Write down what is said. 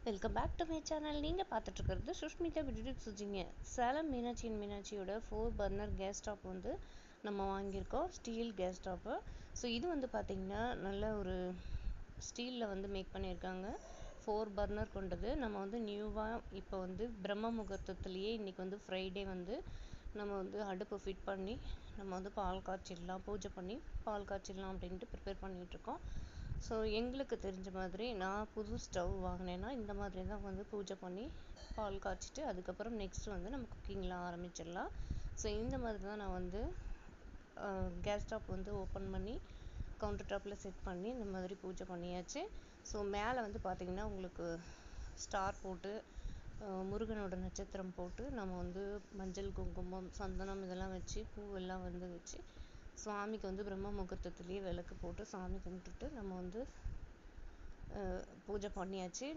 Welcome back to my channel. நீங்கள் பார்த்துட்ருக்கிறது Sushmita beauty சுஜிங்க. சேலம் மீனாட்சியோட 4 பர்னர் கேஸ் ஸ்டவ் வந்து நம்ம வாங்கியிருக்கோம். Steel gas stove. ஸோ இது வந்து பார்த்திங்கன்னா நல்ல ஒரு ஸ்டீலில் வந்து மேக் பண்ணியிருக்காங்க. 4 பர்னர் கொண்டது. நம்ம வந்து நியூவாக இப்போ வந்து பிரம்ம முகூர்த்தத்துலேயே இன்றைக்கி வந்து ஃப்ரைடே வந்து நம்ம வந்து அடுப்பு ஃபிட் பண்ணி நம்ம வந்து பால் காய்ச்சிடலாம், பூஜை பண்ணி பால் காய்ச்சிடலாம் அப்படின்ட்டு ப்ரிப்பேர் பண்ணிகிட்ருக்கோம். ஸோ எங்களுக்கு தெரிஞ்ச மாதிரி நான் புது ஸ்டவ் வாங்கினேன்னா இந்த மாதிரி தான் வந்து பூஜை பண்ணி பால் காய்ச்சிட்டு அதுக்கப்புறம் நெக்ஸ்ட்டு வந்து நம்ம குக்கிங்லாம் ஆரம்பிச்சிடலாம். ஸோ இந்த மாதிரி தான் நான் வந்து கேஸ் ஸ்டவ் வந்து ஓப்பன் பண்ணி கவுண்டர் டாப்பில் செட் பண்ணி இந்த மாதிரி பூஜை பண்ணியாச்சு. ஸோ மேலே வந்து பார்த்திங்கன்னா உங்களுக்கு ஸ்டார் போட்டு முருகனோட நட்சத்திரம் போட்டு நம்ம வந்து மஞ்சள் குங்குமம் சந்தனம் இதெல்லாம் வச்சு பூவெல்லாம் வந்து வச்சு சுவாமிக்கு வந்து பிரம்ம முகூர்த்தத்துலேயே விளக்கு போட்டு சாமி கும்பிட்டுட்டு நம்ம வந்து பூஜை பண்ணியாச்சு.